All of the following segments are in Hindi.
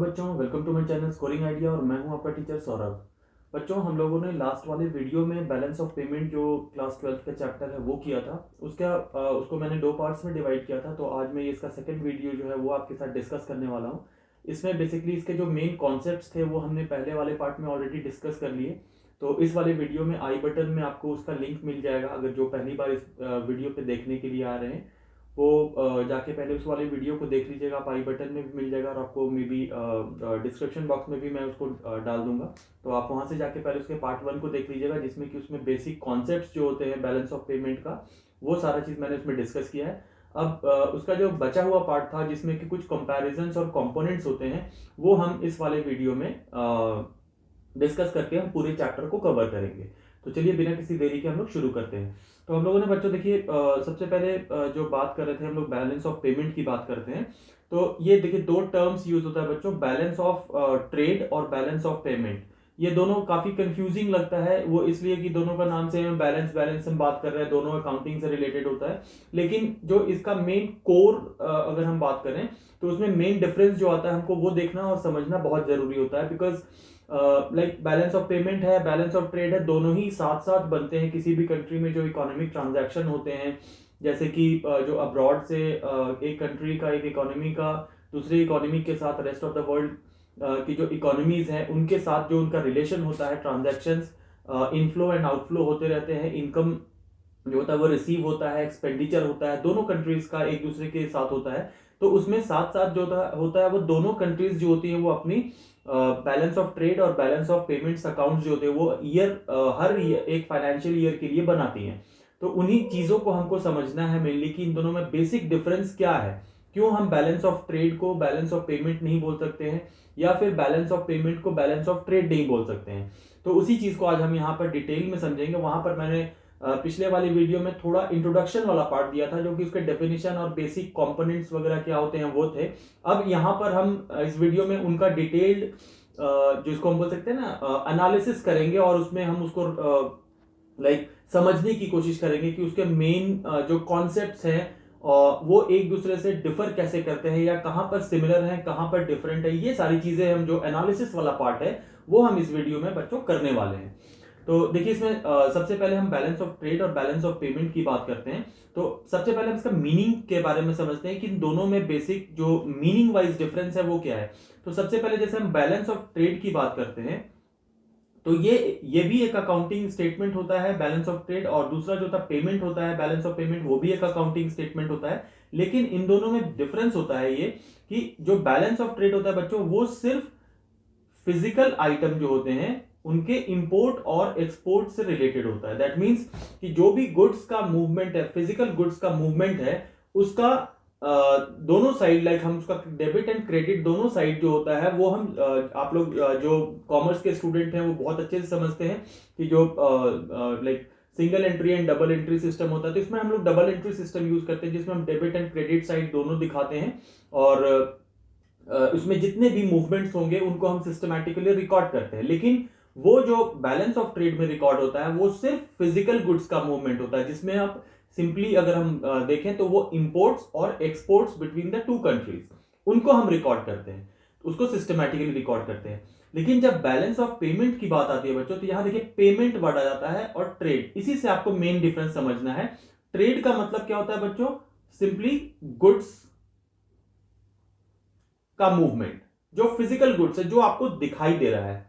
बच्चों, welcome to my channel scoring idea और मैं हूं आपका टीचर सौरभ। बच्चों, हम लोगों ने लास्ट वाले वीडियो में बैलेंस ऑफ पेमेंट जो क्लास 12th का चैप्टर है वो किया था। उसको मैंने दो पार्ट्स में डिवाइड किया था। तो आज मैं ये इसका सेकंड वीडियो जो है वो आपके साथ डिस्कस करने वाला हूँ। इसमें बेसिकली इसके जो मेन कॉन्सेप्ट्स थे वो हमने पहले वाले पार्ट में ऑलरेडी डिस्कस कर लिए। तो इस वाले वीडियो में आई बटन में आपको उसका लिंक मिल जाएगा। अगर जो पहली बार इस वीडियो पे देखने के लिए आ रहे हैं वो जाके पहले उस वाले वीडियो को देख लीजिएगा। आप आई बटन में भी मिल जाएगा और आपको मे बी डिस्क्रिप्शन बॉक्स में भी मैं उसको डाल दूंगा। तो आप वहां से जाके पहले उसके पार्ट 1 को देख लीजिएगा, जिसमें कि उसमें बेसिक कॉन्सेप्ट्स जो होते हैं बैलेंस ऑफ पेमेंट का वो सारा चीज मैंने उसमें डिस्कस किया है। अब उसका जो बचा हुआ पार्ट था जिसमें कि कुछ कंपैरिजंस और कंपोनेंट्स होते हैं वो हम इस वाले वीडियो में डिस्कस करके हम पूरे चैप्टर को कवर करेंगे। तो चलिए बिना किसी देरी के हम लोग शुरू करते हैं। तो हम लोगों ने बच्चों देखिए सबसे पहले जो बात कर रहे थे हम लोग बैलेंस ऑफ पेमेंट की बात करते हैं। तो ये देखिए दो टर्म्स यूज होता है बच्चों, बैलेंस ऑफ ट्रेड और बैलेंस ऑफ पेमेंट। ये दोनों काफी कंफ्यूजिंग लगता है, वो इसलिए कि दोनों का नाम से बैलेंस बैलेंस हम बात कर रहे हैं, दोनों अकाउंटिंग से रिलेटेड होता है। लेकिन जो इसका मेन कोर अगर हम बात करें तो उसमें मेन डिफरेंस जो आता है हमको वो देखना और समझना बहुत जरूरी होता है। Because like balance of payment है, बैलेंस ऑफ ट्रेड है, दोनों ही साथ साथ बनते हैं किसी भी कंट्री में जो इकोनॉमिक ट्रांजैक्शन होते हैं। जैसे कि जो अब्रॉड से एक कंट्री का एक इकोनॉमी का दूसरी इकोनॉमी के साथ रेस्ट ऑफ द वर्ल्ड की जो इकोनॉमीज हैं उनके साथ जो उनका रिलेशन होता है, ट्रांजैक्शंस इनफ्लो एंड आउटफ्लो होते रहते हैं, इनकम जो होता है वो रिसीव होता है, एक्सपेंडिचर होता है, दोनों कंट्रीज का एक दूसरे के साथ होता है। तो उसमें साथ साथ जो होता है वो दोनों कंट्रीज जो होती हैं वो अपनी बैलेंस ऑफ ट्रेड और बैलेंस ऑफ पेमेंट्स अकाउंट्स जो होते हैं वो हर ईयर एक फाइनेंशियल ईयर के लिए बनाती हैं। तो उन्हीं चीजों को हमको समझना है मेनली कि इन दोनों में बेसिक डिफरेंस क्या है, क्यों हम बैलेंस ऑफ ट्रेड को बैलेंस ऑफ पेमेंट नहीं बोल सकते हैं या फिर बैलेंस ऑफ पेमेंट को बैलेंस ऑफ ट्रेड नहीं बोल सकते हैं। तो उसी चीज को आज हम यहाँ पर डिटेल में समझेंगे। वहां पर मैंने पिछले वाली वीडियो में थोड़ा इंट्रोडक्शन वाला पार्ट दिया था जो कि उसके डेफिनेशन और बेसिक कंपोनेंट्स वगैरह क्या होते हैं वो थे। अब यहाँ पर हम इस वीडियो में उनका डिटेल्ड जो इसको हम बोल सकते हैं ना एनालिसिस करेंगे और उसमें हम उसको लाइक समझने की कोशिश करेंगे कि उसके मेन जो कॉन्सेप्ट्स हैं वो एक दूसरे से डिफर कैसे करते हैं या कहां पर सिमिलर हैं कहां पर डिफरेंट है। ये सारी चीजें हम जो एनालिसिस वाला पार्ट है वो हम इस वीडियो में बच्चों करने वाले हैं। तो देखिए इसमें सबसे पहले हम बैलेंस ऑफ ट्रेड और बैलेंस ऑफ पेमेंट की बात करते हैं। तो सबसे पहले हम इसका मीनिंग के बारे में समझते हैं कि इन दोनों में बेसिक जो मीनिंग वाइज डिफरेंस है वो क्या है। तो सबसे पहले जैसे हम बैलेंस ऑफ ट्रेड की बात करते हैं तो ये भी एक अकाउंटिंग स्टेटमेंट होता है बैलेंस ऑफ ट्रेड, और दूसरा जो था पेमेंट होता है बैलेंस ऑफ पेमेंट, वो भी एक अकाउंटिंग स्टेटमेंट होता है। लेकिन इन दोनों में डिफरेंस होता है ये कि जो बैलेंस ऑफ ट्रेड होता है बच्चों वो सिर्फ फिजिकल आइटम जो होते हैं उनके इंपोर्ट और एक्सपोर्ट से रिलेटेड होता है। दैट मींस कि जो भी गुड्स का मूवमेंट है, फिजिकल गुड्स का मूवमेंट है, उसका दोनों साइड लाइक हम उसका डेबिट एंड क्रेडिट दोनों साइड जो होता है वो हम आप लोग जो कॉमर्स के स्टूडेंट हैं वो बहुत अच्छे से समझते हैं कि जो like single entry and double entry system होता है। तो इसमें हम लोग डबल एंट्री सिस्टम यूज करते हैं जिसमें हम डेबिट एंड क्रेडिट साइड दोनों दिखाते हैं और उसमें जितने भी मूवमेंट्स होंगे उनको हम सिस्टमैटिकली रिकॉर्ड करते हैं। लेकिन वो जो बैलेंस ऑफ ट्रेड में रिकॉर्ड होता है वो सिर्फ फिजिकल गुड्स का मूवमेंट होता है, जिसमें आप सिंपली अगर हम देखें तो वो इंपोर्ट्स और exports between the two countries उनको हम रिकॉर्ड करते हैं, उसको सिस्टमैटिकली रिकॉर्ड करते हैं। लेकिन जब बैलेंस ऑफ पेमेंट की बात आती है बच्चों तो यहां देखिए पेमेंट वर्ड आ जाता है और ट्रेड, इसी से आपको मेन डिफरेंस समझना है। ट्रेड का मतलब क्या होता है बच्चों, सिंपली गुड्स का मूवमेंट, जो फिजिकल गुड्स है जो आपको दिखाई दे रहा है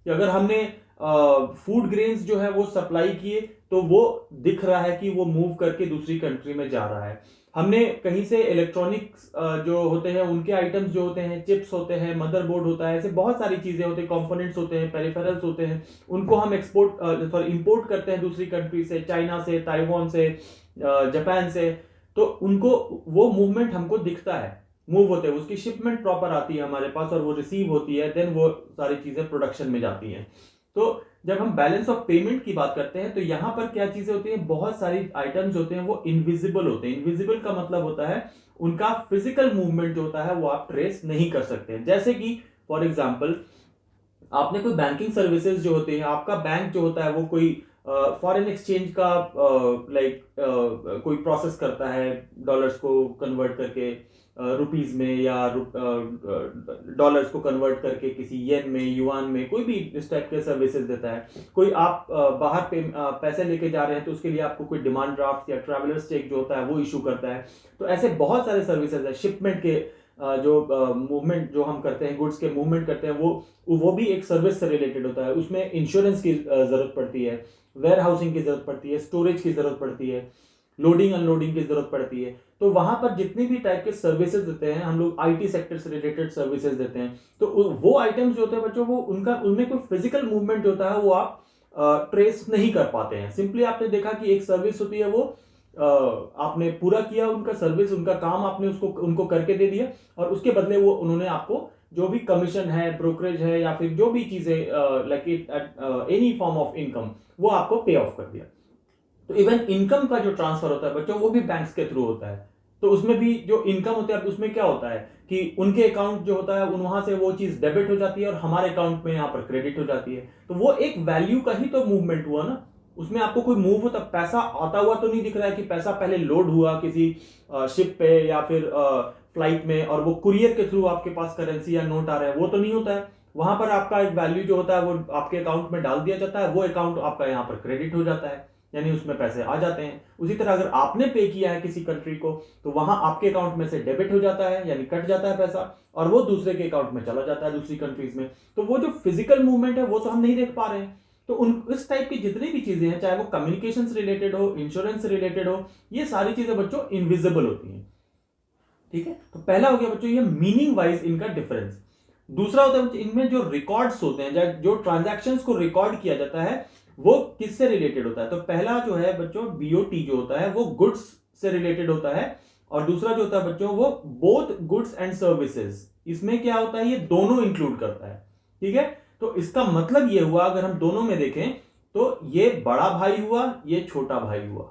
कि अगर हमने फूड ग्रेन्स जो है वो सप्लाई किए तो वो दिख रहा है कि वो मूव करके दूसरी कंट्री में जा रहा है। हमने कहीं से इलेक्ट्रॉनिक्स जो होते हैं उनके आइटम्स जो होते हैं, चिप्स होते हैं, मदरबोर्ड होता है, ऐसे बहुत सारी चीजें होती हैं, कंपोनेंट्स होते हैं, पेरिफेरल्स होते हैं, उनको हम इंपोर्ट करते हैं दूसरी कंट्री से, चाइना से, ताइवान से, जापान से। तो उनको वो मूवमेंट हमको दिखता है, मूव होते हैं, उसकी शिपमेंट प्रॉपर आती है हमारे पास और वो रिसीव होती है, देन वो सारी चीजें प्रोडक्शन में जाती हैं। तो जब हम बैलेंस ऑफ पेमेंट की बात करते हैं तो यहां पर क्या चीजें होती हैं, बहुत सारी आइटम्स होते हैं वो इनविजिबल होते हैं। इनविजिबल का मतलब होता है उनका फिजिकल मूवमेंट जो होता है वो आप ट्रेस नहीं कर सकते हैं। जैसे कि फॉर एग्जांपल आपने कोई बैंकिंग सर्विसेज जो होते हैं, आपका बैंक जो होता है वो कोई फॉरेन एक्सचेंज का कोई प्रोसेस करता है डॉलर्स को कन्वर्ट करके रुपीज में या डॉलर्स को कन्वर्ट करके किसी येन में, युआन में, कोई भी इस टाइप के सर्विसेज देता है। कोई आप बाहर पैसे लेके जा रहे हैं तो उसके लिए आपको कोई डिमांड ड्राफ्ट या ट्रैवलर्स चेक जो होता है वो इशू करता है। तो ऐसे बहुत सारे सर्विसेज है। शिपमेंट के जो मूवमेंट जो हम करते हैं, गुड्स के मूवमेंट करते हैं, वो भी एक सर्विस से रिलेटेड होता है। उसमें इंश्योरेंस की जरूरत पड़ती है, वेयर हाउसिंग की जरूरत पड़ती है, स्टोरेज की जरूरत पड़ती है, लोडिंग अनलोडिंग की जरूरत पड़ती है। तो वहां पर जितनी भी टाइप के सर्विसेज देते हैं हम लोग, आईटी सेक्टर से रिलेटेड सर्विसेज देते हैं। तो वो आइटम्स जो होते हैं बच्चों, वो उनमें कोई फिजिकल मूवमेंट जो होता है वो आप ट्रेस नहीं कर पाते हैं। सिंपली आपने देखा कि एक सर्विस होती है, वो आपने पूरा किया उनका सर्विस, उनका काम आपने उनको करके दे दिया, और उसके बदले वो उन्होंने आपको जो भी कमीशन है, ब्रोकरेज है, या फिर जो भी चीजें like any form of income, वो आपको पे ऑफ कर दिया। तो इवन इनकम का जो ट्रांसफर होता है बच्चों, वो भी बैंक्स के थ्रू होता है। तो उसमें भी जो इनकम होता है, उसमें क्या होता है कि उनके अकाउंट जो होता है वहां से वो चीज डेबिट हो जाती है और हमारे अकाउंट में यहाँ पर क्रेडिट हो जाती है। तो वो एक वैल्यू का ही तो मूवमेंट हुआ ना। उसमें आपको कोई मूव होता, पैसा आता हुआ तो नहीं दिख रहा है कि पैसा पहले लोड हुआ किसी शिप पे या फिर फ्लाइट में और वो कुरियर के थ्रू आपके पास करेंसी या नोट आ रहा है, वो तो नहीं होता है। वहां पर आपका एक वैल्यू जो होता है वो आपके अकाउंट में डाल दिया जाता है, वो अकाउंट आपका यहाँ पर क्रेडिट हो जाता है, यानी उसमें पैसे आ जाते हैं। उसी तरह अगर आपने पे किया है किसी कंट्री को, तो वहां आपके अकाउंट में से डेबिट हो जाता है, यानी कट जाता है पैसा, और वो दूसरे के अकाउंट में चला जाता है दूसरी कंट्रीज में। तो वो जो फिजिकल मूवमेंट है वो तो हम नहीं देख पा रहे हैं। तो इस टाइप की जितनी भी चीजें हैं, चाहे वो कम्युनिकेशन से रिलेटेड हो, इंश्योरेंस से रिलेटेड हो, ये सारी चीजें बच्चों इनविजिबल होती हैं। ठीक है, तो पहला हो गया बच्चों ये मीनिंग वाइज इनका डिफरेंस। दूसरा होता है बच्चों, इनमें जो रिकॉर्ड्स होते हैं, जो ट्रांजैक्शंस को रिकॉर्ड किया जाता है, वो किससे रिलेटेड होता है। तो पहला जो है बच्चों बीओटी जो होता है वो गुड्स से रिलेटेड होता है, और दूसरा जो होता है बच्चों वो बोथ गुड्स एंड सर्विसेज। इसमें क्या होता है, ये दोनों इंक्लूड करता है। ठीक है, तो इसका मतलब ये हुआ, अगर हम दोनों में देखें तो ये बड़ा भाई हुआ, ये छोटा भाई हुआ।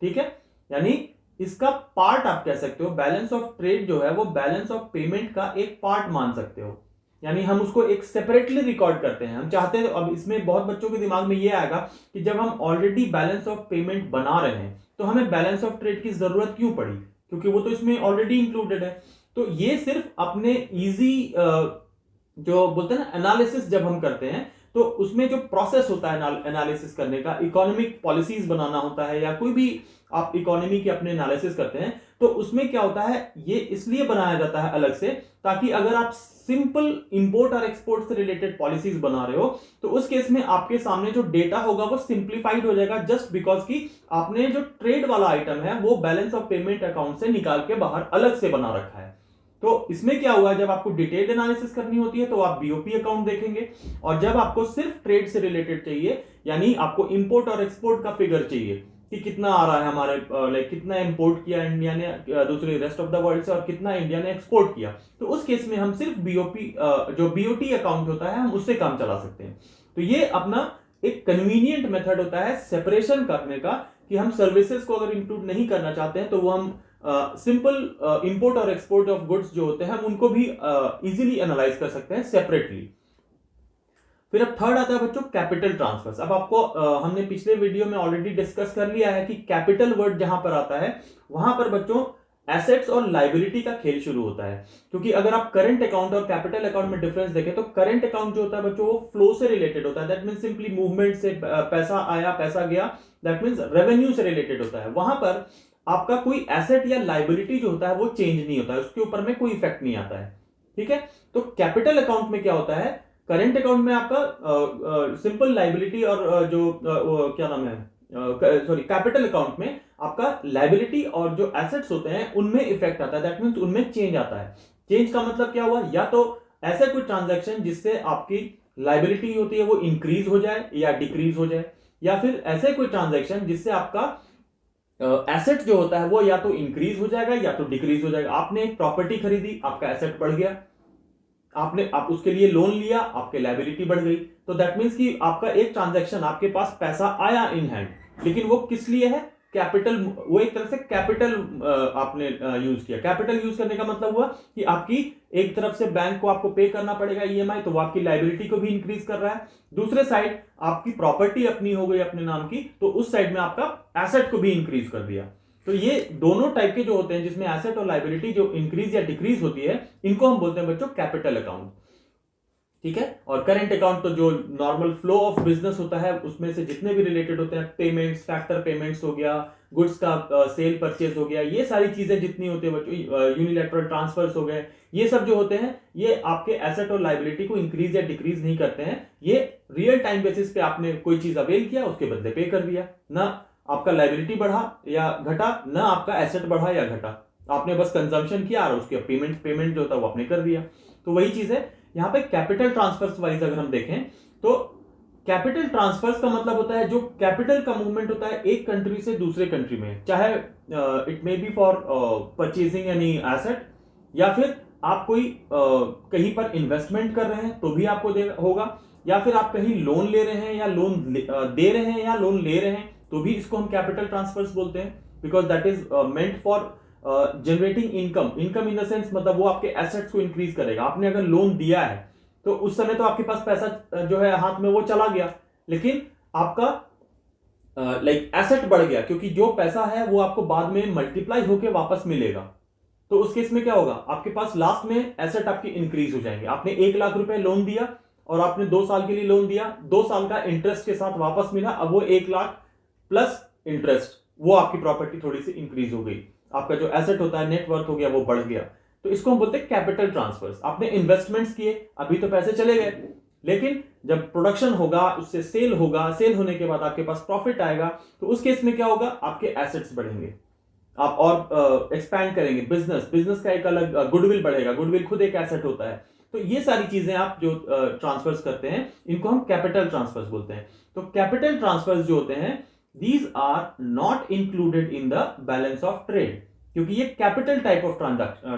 ठीक है, यानी इसका पार्ट आप कह सकते हो। बैलेंस ऑफ ट्रेड जो है वो बैलेंस ऑफ पेमेंट का एक पार्ट मान सकते हो, यानी हम उसको एक सेपरेटली रिकॉर्ड करते हैं। हम चाहते हैं, अब इसमें बहुत बच्चों के दिमाग में ये आएगा कि जब हम ऑलरेडी बैलेंस ऑफ पेमेंट बना रहे हैं तो हमें बैलेंस ऑफ ट्रेड की जरूरत क्यों पड़ी, क्योंकि वो तो इसमें ऑलरेडी इंक्लूडेड है। तो ये सिर्फ अपने इजी जो बोलते हैं ना एनालिसिस जब हम करते हैं, तो उसमें जो प्रोसेस होता है एनालिसिस करने का, इकोनॉमिक पॉलिसीज बनाना होता है, या कोई भी आप इकोनॉमी की अपने एनालिसिस करते हैं, तो उसमें क्या होता है, ये इसलिए बनाया जाता है अलग से, ताकि अगर आप सिंपल इंपोर्ट और एक्सपोर्ट से रिलेटेड पॉलिसीज बना रहे हो तो उस केस में आपके सामने जो डेटा होगा वो सिंप्लीफाइड हो जाएगा, जस्ट बिकॉज कि आपने जो ट्रेड वाला आइटम है वो बैलेंस ऑफ पेमेंट अकाउंट से निकाल के बाहर अलग से बना रखा है। तो इसमें क्या हुआ, जब आपको डिटेल्ड एनालिसिस करनी होती है तो आप बीओपी अकाउंट देखेंगे, और जब आपको सिर्फ ट्रेड से रिलेटेड चाहिए, यानी आपको इंपोर्ट और एक्सपोर्ट का फिगर चाहिए कि कितना आ रहा है हमारे, लाइक कितना इंपोर्ट किया इंडिया ने दूसरे रेस्ट ऑफ द वर्ल्ड से और कितना इंडिया ने एक्सपोर्ट किया, तो उस केस में हम सिर्फ बीओपी जो बीओटी अकाउंट होता है हम उससे काम चला सकते हैं। तो ये अपना एक कन्वीनियंट मेथड होता है सेपरेशन करने का, कि हम सर्विसेज को अगर इंक्लूड नहीं करना चाहते हैं तो वो हम सिंपल इंपोर्ट और एक्सपोर्ट ऑफ गुड्स जो होते हैं हम उनको भी इजीली एनालाइज कर सकते हैं सेपरेटली। फिर अब थर्ड आता है बच्चों कैपिटल ट्रांसफर्स। अब आपको हमने पिछले वीडियो में ऑलरेडी डिस्कस कर लिया है कि कैपिटल वर्ड जहां पर आता है वहां पर बच्चों एसेट्स और लाइबिलिटी का खेल शुरू होता है। क्योंकि अगर आप करंट अकाउंट और कैपिटल अकाउंट में डिफरेंस देखें तो करंट अकाउंट जो होता है बच्चों वो फ्लो से रिलेटेड होता है, दैट मींस सिंपली मूवमेंट से, पैसा आया पैसा गया, दैट मींस रेवेन्यू से रिलेटेड होता है। वहां पर आपका कोई एसेट या लाइबिलिटी जो होता है वो चेंज नहीं होता है, उसके ऊपर में कोई इफेक्ट नहीं आता है। ठीक है, तो कैपिटल अकाउंट में क्या होता है, करंट अकाउंट में आपका सिंपल लाइबिलिटी और जो क्या नाम है, सॉरी कैपिटल अकाउंट में आपका लाइबिलिटी और जो एसेट्स होते हैं उनमें इफेक्ट आता है, दैट मींस उनमें चेंज आता है। चेंज का मतलब क्या हुआ, या तो ऐसा कोई ट्रांजैक्शन जिससे आपकी लाइबिलिटी होती है वो इंक्रीज हो जाए या डिक्रीज हो जाए, या फिर ऐसे कोई ट्रांजैक्शन जिससे आपका एसेट जो होता है वो या तो इंक्रीज हो जाएगा या तो डिक्रीज हो जाएगा। आपने एक प्रॉपर्टी खरीदी, आपका एसेट बढ़ गया, आप उसके लिए लोन लिया, आपके लायबिलिटी बढ़ गई। तो दैट मींस कि आपका एक ट्रांजैक्शन, आपके पास पैसा आया इन हैंड, लेकिन वो किस लिए है, कैपिटल, वो एक तरह से कैपिटल आपने यूज किया। कैपिटल यूज करने का मतलब हुआ कि आपकी एक तरफ से बैंक को आपको पे करना पड़ेगा ईएमआई, तो वो आपकी लायबिलिटी को भी इंक्रीज कर रहा है। दूसरे साइड आपकी प्रॉपर्टी अपनी हो गई अपने नाम की, तो उस साइड में आपका एसेट को भी इंक्रीज कर दिया। तो ये दोनों टाइप के जो होते हैं जिसमें एसेट और लायबिलिटी जो इंक्रीज या डिक्रीज होती है, इनको हम बोलते हैं बच्चों कैपिटल अकाउंट। ठीक है। और करेंट अकाउंट तो जो नॉर्मल फ्लो ऑफ बिजनेस होता है उसमें से जितने भी रिलेटेड होते हैं, पेमेंट्स, फैक्टर पेमेंट्स हो गया, गुड्स का सेल परचेज हो गया, ये सारी चीजें जितनी होती है बच्चों, यूनिलैटरल ट्रांसफर्स हो गए, ये सब जो होते हैं ये आपके एसेट और लायबिलिटी को इंक्रीज या डिक्रीज नहीं करते हैं। ये रियल टाइम बेसिस पे आपने कोई चीज अवेल किया, उसके बदले पे कर दिया, ना आपका लायबिलिटी बढ़ा या घटा, ना आपका एसेट बढ़ा या घटा, आपने बस कंजम्पशन किया और उसके पेमेंट जो था वो आपने कर दिया। तो वही चीज है यहां पे कैपिटल ट्रांसफर्स वाइज अगर हम देखें तो कैपिटल ट्रांसफर्स का मतलब होता है जो कैपिटल का मूवमेंट होता है एक कंट्री से दूसरे कंट्री में, चाहे it may be for purchasing any asset, या फिर आप कोई कहीं पर इन्वेस्टमेंट कर रहे हैं तो भी आपको होगा, या फिर आप कहीं लोन ले रहे हैं या लोन दे रहे हैं या लोन ले रहे हैं तो भी इसको हम कैपिटल ट्रांसफर्स बोलते हैं, because that is meant for generating income in the sense, मतलब वो आपके एसेट्स को इंक्रीज करेगा। आपने अगर लोन दिया है तो उस समय तो आपके पास पैसा जो है हाथ में वो चला गया, लेकिन आपका लाइक एसेट बढ़ गया, क्योंकि जो पैसा है वो आपको बाद में मल्टीप्लाई होके वापस मिलेगा। तो उस केस में क्या होगा, आपके पास लास्ट में एसेट आपके इंक्रीज हो जाएंगे। आपने 1 लाख रुपए लोन दिया और आपने 2 साल के लिए लोन दिया, 2 साल का इंटरेस्ट के साथ वापस मिला, अब वो 1 लाख प्लस इंटरेस्ट, वो आपकी प्रॉपर्टी थोड़ी सी इंक्रीज हो गई, आपका जो एसेट होता है नेटवर्थ हो गया वो बढ़ गया। तो इसको हम बोलते हैं कैपिटल ट्रांसफर्स। आपने इन्वेस्टमेंट्स किए, अभी तो पैसे चले गए, लेकिन जब प्रोडक्शन होगा उससे सेल होगा, सेल होने के बाद आपके पास प्रॉफिट आएगा, तो उस केस में क्या होगा, आपके एसेट्स बढ़ेंगे, आप और एक्सपैंड करेंगे बिजनेस का एक अलग गुडविल बढ़ेगा, गुडविल खुद एक एसेट होता है। तो ये सारी चीजें आप जो ट्रांसफर्स करते हैं इनको हम कैपिटल ट्रांसफर्स बोलते हैं। तो कैपिटल ट्रांसफर्स जो होते हैं these are not included in the balance of trade, क्योंकि ये कैपिटल टाइप ऑफ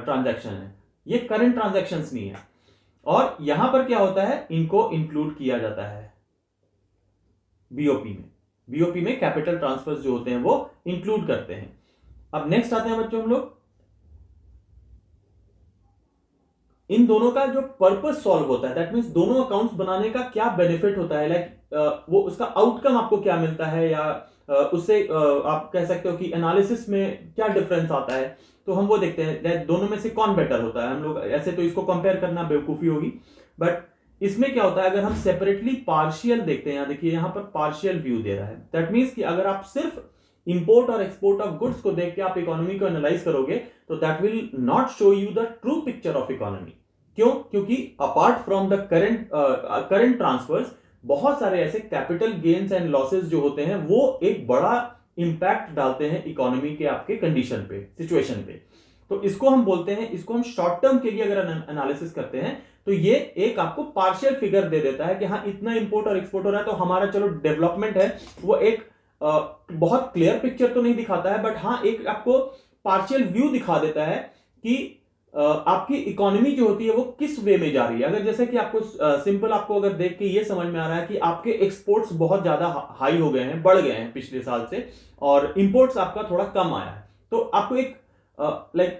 ट्रांजैक्शन है, ये करंट ट्रांजैक्शंस नहीं है। और यहां पर क्या होता है, इनको इंक्लूड किया जाता है बीओपी में कैपिटल ट्रांसफर्स जो होते हैं वो इंक्लूड करते हैं। अब नेक्स्ट आते हैं बच्चों हम लोग, इन दोनों का जो पर्पस सॉल्व होता है, दैट मींस दोनों अकाउंट्स बनाने का क्या बेनिफिट होता है, लाइक वो उसका आउटकम आपको क्या मिलता है, या उससे आप कह सकते हो कि एनालिसिस में क्या डिफरेंस आता है। तो हम वो देखते हैं दोनों में से कौन बेटर होता है। हम लोग ऐसे तो इसको कंपेयर करना बेवकूफी होगी, बट इसमें क्या होता है, अगर हम सेपरेटली पार्शियल देखते हैं, देखिए यहां पर पार्शियल व्यू दे रहा है, दैट मींस कि अगर आप सिर्फ इंपोर्ट और एक्सपोर्ट ऑफ गुड्स को देख के आप इकोनॉमी को एनालाइज करोगे तो that will not show you the true picture of economy. क्यों? क्योंकि apart from the current transfers बहुत सारे ऐसे कैपिटल गेन्स एंड लॉसेस जो होते हैं वो एक बड़ा इंपैक्ट डालते हैं इकोनॉमी के आपके कंडीशन पे, सिचुएशन पे। तो इसको हम बोलते हैं, इसको हम शॉर्ट टर्म के लिए अगर एनालिसिस करते हैं तो ये एक आपको पार्शियल फिगर दे देता है कि हाँ इतना इंपोर्ट और एक्सपोर्ट हो रहा है, तो हमारा चलो डेवलपमेंट है, वो एक बहुत क्लियर पिक्चर तो नहीं दिखाता है, बट हाँ एक आपको पार्शियल व्यू दिखा देता है कि आपकी इकोनॉमी जो होती है वो किस वे में जा रही है। अगर जैसे कि आपको सिंपल आपको अगर देख के ये समझ में आ रहा है कि आपके एक्सपोर्ट्स बहुत ज्यादा हाई हो गए हैं, बढ़ गए हैं पिछले साल से, और इंपोर्ट्स आपका थोड़ा कम आया है, तो आपको एक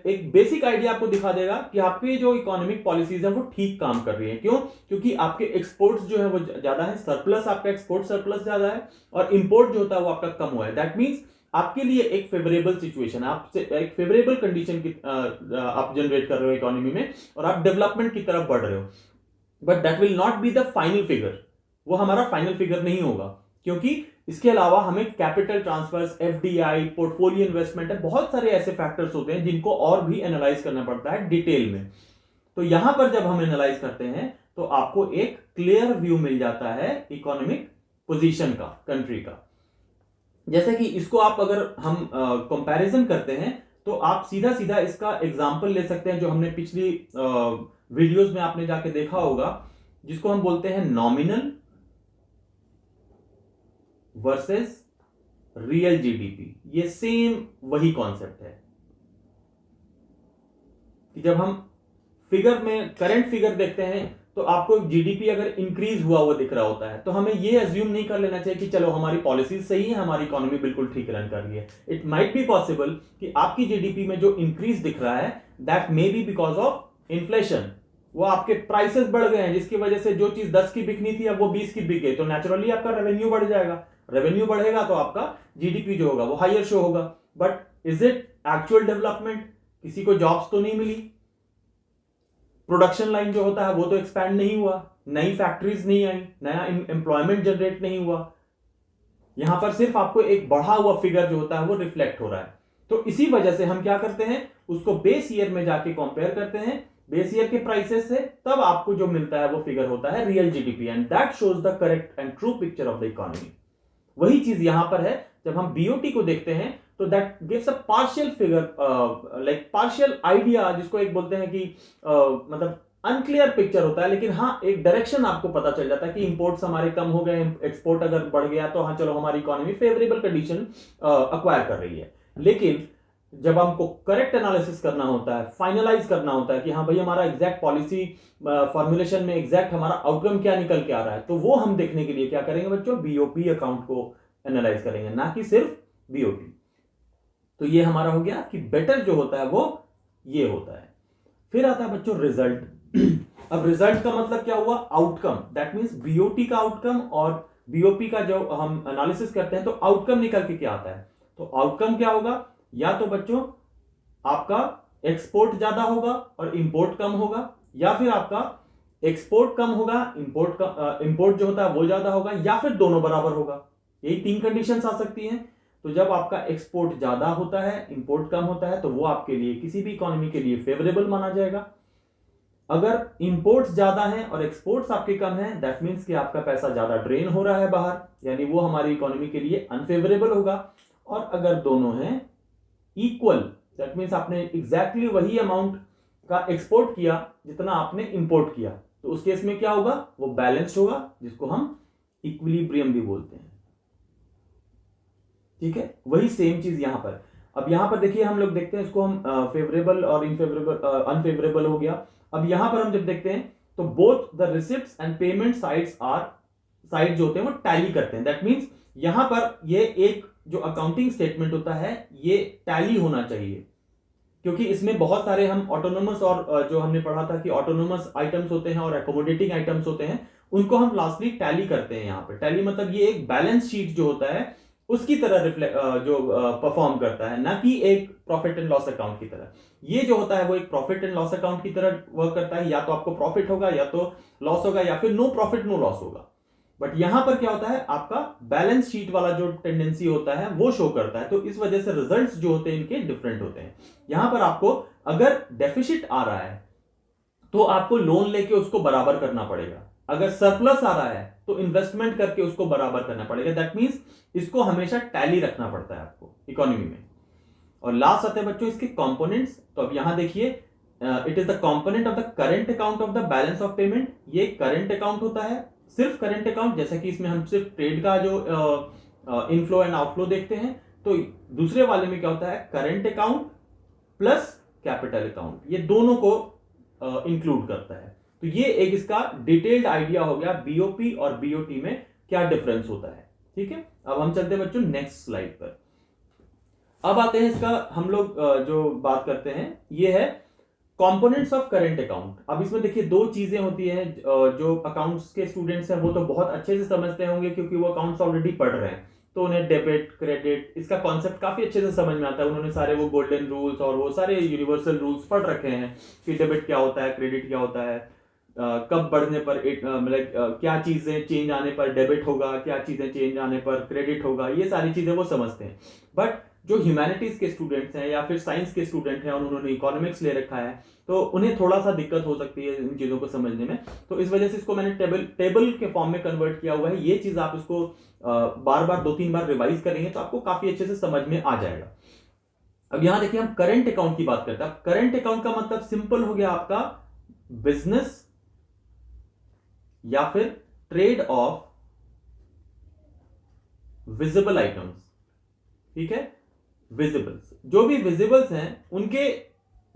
एक बेसिक आइडिया आपको दिखा देगा कि आपकी जो इकोनॉमिक पॉलिसीज है वो ठीक काम कर रही है। क्यों? क्योंकि आपके एक्सपोर्ट्स जो है वो ज्यादा है, सरप्लस, आपका एक्सपोर्ट सरप्लस ज्यादा है, और इंपोर्ट जो होता है वो आपका कम हुआ है। दैट मीन्स आपके लिए एक फेवरेबल सिचुएशन, आपसे एक फेवरेबल कंडीशन की आप जनरेट कर रहे हो इकोनॉमी में, और आप डेवलपमेंट की तरफ बढ़ रहे हो। But that will not be the final figure, वो हमारा फाइनल फिगर नहीं होगा, क्योंकि इसके अलावा हमें capital transfers, FDI, portfolio investment है, बहुत सारे ऐसे फैक्टर्स होते हैं जिनको और भी एनालाइज करना पड़ता है डिटेल में। तो यहां पर जब हम एनालाइज करते हैं तो आपको एक क्लियर व्यू मिल जाता है इकोनॉमिक पोजीशन का, कंट्री का। जैसे कि इसको आप अगर हम कंपैरिजन करते हैं तो आप सीधा सीधा इसका एग्जांपल ले सकते हैं जो हमने पिछली वीडियोस में आपने जाके देखा होगा, जिसको हम बोलते हैं नॉमिनल वर्सेस रियल जीडीपी। ये सेम वही कॉन्सेप्ट है कि जब हम फिगर में करंट फिगर देखते हैं तो आपको जीडीपी अगर इंक्रीज हुआ दिख रहा होता है, तो हमें ये अज्यूम नहीं कर लेना चाहिए कि चलो हमारी पॉलिसीज सही है, हमारी इकोनॉमी बिल्कुल ठीक रन कर रही है। इट माइट बी पॉसिबल कि आपकी जीडीपी में जो इंक्रीज दिख रहा है that may be because of inflation, वो आपके प्राइसेस बढ़ गए हैं, जिसकी वजह से जो चीज 10 की बिकनी थी अब वो 20 की बिक गई, तो नेचुरली आपका रेवेन्यू बढ़ जाएगा। रेवेन्यू बढ़ेगा तो आपका जीडीपी जो होगा वो हायर शो होगा। But is it actual development? किसी को जॉब्स तो नहीं मिली, प्रोडक्शन लाइन जो होता है वो तो एक्सपैंड नहीं हुआ, नई फैक्ट्रीज नहीं आई, नया एम्प्लॉयमेंट जनरेट नहीं हुआ। यहां पर सिर्फ आपको एक बढ़ा हुआ फिगर जो होता है वो रिफ्लेक्ट हो रहा है। तो इसी वजह से हम क्या करते हैं, उसको बेस ईयर में जाके कंपेयर करते हैं बेस ईयर के प्राइसेस से, तब आपको जो मिलता है वो फिगर होता है real GDP, and that shows the correct and true picture of the economy. वही चीज यहां पर है, जब हम बीओटी को देखते हैं तो that gives a partial figure, like partial idea, जिसको एक बोलते हैं कि मतलब अनक्लियर पिक्चर होता है, लेकिन हाँ एक डायरेक्शन आपको पता चल जाता है कि इंपोर्ट्स हमारे कम हो गए, एक्सपोर्ट अगर बढ़ गया तो हाँ चलो हमारी इकोनॉमी फेवरेबल कंडीशन अक्वायर कर रही है। लेकिन जब हमको करेक्ट एनालिसिस करना होता है, फाइनलाइज करना होता है कि हाँ भाई हमारा एग्जैक्ट पॉलिसी फॉर्मुलेशन में एग्जैक्ट हमारा आउटकम क्या निकल के आ रहा है, तो वो हम देखने के लिए क्या करेंगे बच्चों, बीओपी अकाउंट को एनालाइज करेंगे, ना कि सिर्फ बीओटी। तो ये हमारा हो गया कि बेटर जो होता है वो ये होता है। फिर आता है बच्चों रिजल्ट। अब रिजल्ट का मतलब क्या हुआ, आउटकम। दैट मींस बीओटी का आउटकम और बीओपी का जो हम एनालिसिस करते हैं तो आउटकम निकल के क्या आता है। तो आउटकम क्या होगा, या तो बच्चों आपका एक्सपोर्ट ज्यादा होगा और इंपोर्ट कम होगा, या फिर आपका एक्सपोर्ट कम होगा, इंपोर्ट जो होता है वो ज्यादा होगा, या फिर दोनों बराबर होगा। यही तीन कंडीशंस आ सकती हैं। तो जब आपका एक्सपोर्ट ज्यादा होता है, इंपोर्ट कम होता है, तो वो आपके लिए किसी भी इकोनॉमी के लिए फेवरेबल माना जाएगा। अगर इंपोर्ट्स ज्यादा हैं और एक्सपोर्ट्स आपके कम हैं, दैट मींस कि आपका पैसा ज्यादा ड्रेन हो रहा है बाहर, यानी वो हमारी इकोनॉमी के लिए अनफेवरेबल होगा। और अगर दोनों हैं इक्वल, दैट मींस आपने एग्जैक्टली वही अमाउंट का एक्सपोर्ट किया जितना आपने इंपोर्ट किया, तो उस केस में क्या होगा, वो बैलेंस्ड होगा, जिसको हम इक्विलिब्रियम भी बोलते हैं। ठीक है, वही सेम चीज यहां पर। अब यहां पर देखिए हम लोग देखते हैं इसको हम फेवरेबल और इनफेवरेबल, अनफेवरेबल हो गया। अब यहां पर हम जब देखते हैं तो both the receipts and payment sides are, side जो होते हैं वो टैली करते हैं। दैट मींस यहां पर ये एक जो अकाउंटिंग स्टेटमेंट होता है ये टैली होना चाहिए, क्योंकि इसमें बहुत सारे हम ऑटोनोमस और जो हमने पढ़ा था कि ऑटोनोमस आइटम्स होते हैं और एकोमोडेटिंग आइटम्स होते हैं, उनको हम लास्टली टैली करते हैं। यहाँ पे टैली मतलब ये एक बैलेंस शीट जो होता है उसकी तरह जो परफॉर्म करता है, ना कि एक प्रॉफिट एंड लॉस अकाउंट की तरह। ये जो होता है वो एक प्रॉफिट एंड लॉस अकाउंट की तरह वर्क करता है, या तो आपको प्रॉफिट होगा या तो लॉस होगा, या फिर नो प्रॉफिट नो लॉस होगा। बट यहां पर क्या होता है, आपका बैलेंस शीट वाला जो टेंडेंसी होता है वो शो करता है। तो इस वजह से रिजल्ट्स जो होते हैं इनके डिफरेंट होते हैं। यहां पर आपको अगर डेफिसिट आ रहा है तो आपको लोन लेके उसको बराबर करना पड़ेगा, अगर सरप्लस आ रहा है तो इन्वेस्टमेंट करके उसको बराबर करना पड़ेगा। दैट मींस इसको हमेशा टैली रखना पड़ता है आपको इकोनॉमी में। और लास्ट आते हैं बच्चों इसके कंपोनेंट्स। तो अब यहां देखिए, it is the component of the current account of the balance of payment. ये करंट अकाउंट होता है, सिर्फ करंट अकाउंट, जैसा कि इसमें हम सिर्फ ट्रेड का जो इनफ्लो एंड आउटफ्लो देखते हैं। तो दूसरे वाले में क्या होता है, current account plus capital account, ये दोनों को इंक्लूड करता है। तो ये एक इसका डिटेल्ड आइडिया हो गया बीओपी और बीओटी में क्या डिफरेंस होता है। ठीक है, अब हम चलते हैं बच्चों नेक्स्ट स्लाइड पर। अब आते हैं इसका हम लोग जो बात करते हैं ये है कंपोनेंट्स ऑफ करंट अकाउंट। अब इसमें देखिए दो चीजें होती हैं, जो अकाउंट्स के स्टूडेंट्स हैं वो तो बहुत अच्छे से समझते होंगे क्योंकि वो अकाउंट्स ऑलरेडी पढ़ रहे हैं, तो उन्हें डेबिट क्रेडिट इसका कॉन्सेप्ट काफी अच्छे से समझ में आता है। उन्होंने सारे वो गोल्डन रूल्स और वो सारे यूनिवर्सल रूल्स पढ़ रखे हैं कि डेबिट क्या होता है, क्रेडिट क्या होता है, कब बढ़ने पर मतलब क्या चीजें चेंज आने पर डेबिट होगा, क्या चीजें चेंज आने पर क्रेडिट होगा, ये सारी चीजें वो समझते हैं। बट जो ह्यूमैनिटीज के स्टूडेंट्स हैं या फिर साइंस के स्टूडेंट हैं और उन्होंने इकोनॉमिक्स ले रखा है, तो उन्हें थोड़ा सा दिक्कत हो सकती है इन चीजों को समझने में। तो इस वजह से इसको मैंने टेबल के फॉर्म में कन्वर्ट किया हुआ है। ये चीज आप इसको बार बार 2-3 बार रिवाइज करेंगे तो आपको काफी अच्छे से समझ में आ जाएगा। अब यहां देखिए हम करंट अकाउंट की बात करते हैं। करंट अकाउंट का मतलब सिंपल हो गया आपका बिजनेस या फिर ट्रेड ऑफ विजिबल आइटम्स। ठीक है, विजिबल्स, जो भी विजिबल्स हैं उनके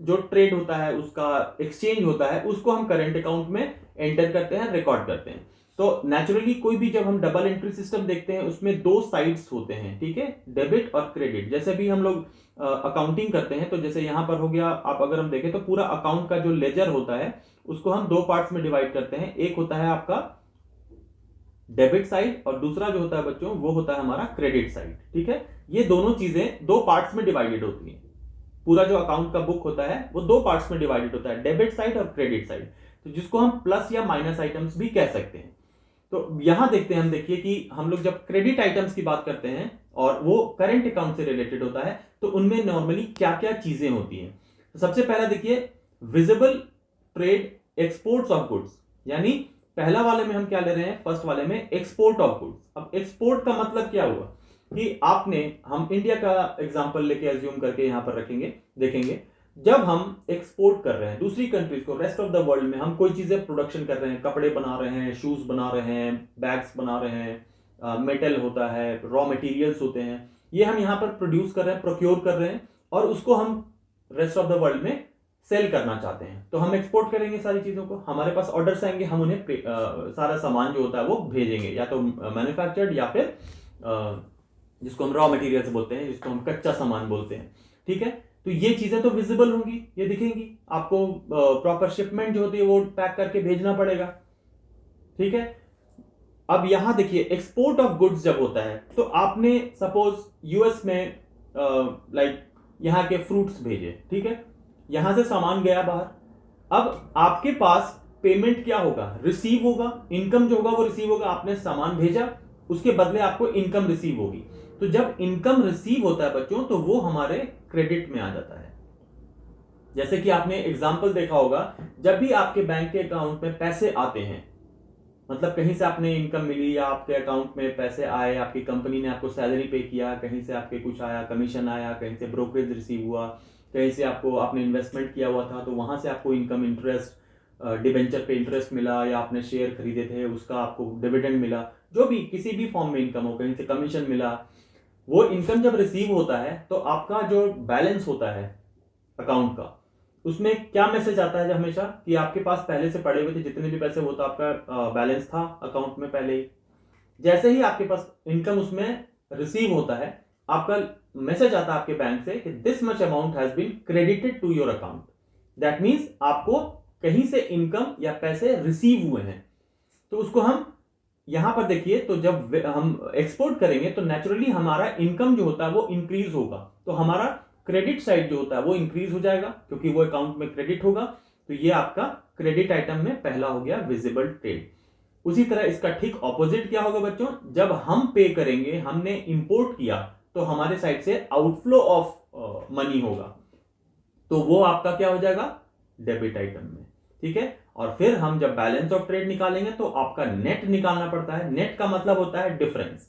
जो ट्रेड होता है, उसका एक्सचेंज होता है, उसको हम करंट अकाउंट में एंटर करते हैं, रिकॉर्ड करते हैं। तो नेचुरली कोई भी जब हम डबल एंट्री सिस्टम देखते हैं उसमें दो साइड्स होते हैं, ठीक है, डेबिट और क्रेडिट। जैसे भी हम लोग अकाउंटिंग करते हैं, तो जैसे यहां पर हो गया, आप अगर हम देखें तो पूरा अकाउंट का जो लेजर होता है उसको हम दो पार्ट्स में डिवाइड करते हैं। एक होता है आपका डेबिट साइड, और दूसरा जो होता है बच्चों वो होता है हमारा क्रेडिट साइड। ठीक है, ये दोनों चीजें दो पार्ट्स में डिवाइडेड होती हैं। पूरा जो अकाउंट का बुक होता है वो दो पार्ट्स में डिवाइडेड होता है, डेबिट साइड और क्रेडिट साइड, तो जिसको हम प्लस या माइनस आइटम्स भी कह सकते हैं। तो यहां देखते हैं हम, देखिए कि हम लोग जब क्रेडिट आइटम्स की बात करते हैं और वो करंट अकाउंट से रिलेटेड होता है, तो उनमें नॉर्मली क्या क्या चीजें होती हैं। तो सबसे पहला देखिए, visible trade exports of goods, यानी पहला वाले में हम क्या ले रहे हैं, फर्स्ट वाले में एक्सपोर्ट ऑफ गुड्स। अब एक्सपोर्ट का मतलब क्या हुआ कि आपने, हम इंडिया का एग्जांपल लेके एज्यूम करके यहां पर रखेंगे, देखेंगे जब हम एक्सपोर्ट कर रहे हैं दूसरी कंट्रीज को, रेस्ट ऑफ द वर्ल्ड में हम कोई चीजें प्रोडक्शन कर रहे हैं, कपड़े बना रहे हैं, शूज बना रहे हैं, बैग्स बना रहे हैं, मेटल होता है, रॉ मटेरियल्स होते हैं, ये हम यहाँ पर प्रोड्यूस कर रहे हैं, प्रोक्योर कर रहे हैं, और उसको हम रेस्ट ऑफ द वर्ल्ड में सेल करना चाहते हैं, तो हम एक्सपोर्ट करेंगे सारी चीजों को। हमारे पास ऑर्डर्स आएंगे, हम उन्हें सारा सामान जो होता है वो भेजेंगे, या तो मैन्युफैक्चर्ड या फिर जिसको हम रॉ मटेरियल्स बोलते हैं, जिसको हम कच्चा सामान बोलते हैं। ठीक है, तो ये चीजें तो विजिबल होंगी, ये दिखेंगी आपको, प्रॉपर शिपमेंट जो होती है वो पैक करके भेजना पड़ेगा। ठीक है, अब यहां देखिए एक्सपोर्ट ऑफ गुड्स जब होता है, तो आपने सपोज यूएस में लाइक यहां के फ्रूट्स भेजे, ठीक है, यहां से सामान गया बाहर, अब आपके पास पेमेंट क्या होगा, रिसीव होगा, इनकम जो होगा वो रिसीव होगा। आपने सामान भेजा, उसके बदले आपको इनकम रिसीव होगी। तो जब इनकम रिसीव होता है बच्चों, तो वो हमारे क्रेडिट में आ जाता है। जैसे कि आपने एग्जाम्पल देखा होगा, जब भी आपके बैंक के अकाउंट में पैसे आते हैं, मतलब कहीं से आपने इनकम मिली या आपके अकाउंट में पैसे आए, आपकी कंपनी ने आपको सैलरी पे किया, कहीं से आपके कुछ आया, कमीशन आया, कहीं से ब्रोकरेज रिसीव हुआ, कहीं से आपने इन्वेस्टमेंट किया हुआ था तो वहां से आपको इनकम, इंटरेस्ट, डिबेंचर पे इंटरेस्ट मिला, या आपने शेयर खरीदे थे उसका आपको डिविडेंड मिला, जो भी किसी भी फॉर्म में इनकम हो, कहीं से कमीशन मिला, वो इनकम जब रिसीव होता है तो आपका जो बैलेंस होता है अकाउंट का, उसमें क्या मैसेज आता है हमेशा कि आपके पास पहले से पड़े हुए थे जितने भी पैसे, वो तो आपका बैलेंस था अकाउंट में पहले ही। जैसे ही आपके पास इनकम उसमें रिसीव होता है, आपका मैसेज आता है आपके बैंक से कि this much amount has been credited to your account. That means आपको कहीं से इनकम या पैसे रिसीव हुए हैं। तो उसको हम यहां पर देखिए, तो जब हम एक्सपोर्ट करेंगे तो नेचुरली हमारा इनकम जो होता है वो इंक्रीज होगा, तो हमारा क्रेडिट साइड जो होता है वो इंक्रीज हो जाएगा, क्योंकि वो अकाउंट में क्रेडिट होगा। तो ये आपका क्रेडिट आइटम में पहला हो गया विजिबल ट्रेड। उसी तरह इसका ठीक ऑपोजिट क्या होगा बच्चों, जब हम पे करेंगे, हमने इंपोर्ट किया, तो हमारे साइड से आउटफ्लो ऑफ मनी होगा, तो वो आपका क्या हो जाएगा, डेबिट आइटम में। ठीक है, और फिर हम जब बैलेंस ऑफ ट्रेड निकालेंगे तो आपका नेट निकालना पड़ता है। नेट का मतलब होता है डिफरेंस।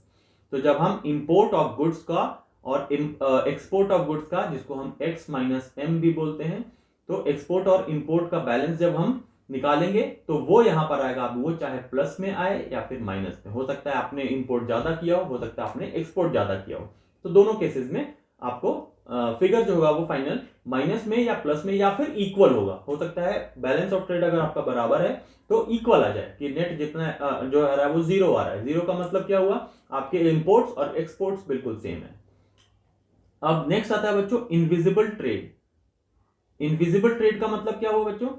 तो जब हम इंपोर्ट ऑफ गुड्स का और एक्सपोर्ट ऑफ गुड्स का, जिसको हम एक्स माइनस एम भी बोलते हैं, तो एक्सपोर्ट और इंपोर्ट का बैलेंस जब हम निकालेंगे तो वो यहां पर आएगा। अब वो चाहे प्लस में आए या फिर माइनस में, हो सकता है आपने इंपोर्ट ज्यादा किया हो सकता है आपने एक्सपोर्ट ज्यादा किया हो, तो दोनों केसेस में आपको फिगर जो होगा वो फाइनल माइनस में या प्लस में या फिर इक्वल होगा। हो सकता है बैलेंस ऑफ ट्रेड अगर आपका बराबर है तो इक्वल आ जाए कि नेट जितना जो आ रहा है वो जीरो आ रहा है। जीरो का मतलब क्या हुआ, आपके इंपोर्ट्स और एक्सपोर्ट्स बिल्कुल सेम है। अब नेक्स्ट आता है बच्चों इनविजिबल ट्रेड। इनविजिबल ट्रेड का मतलब क्या हुआ बच्चों,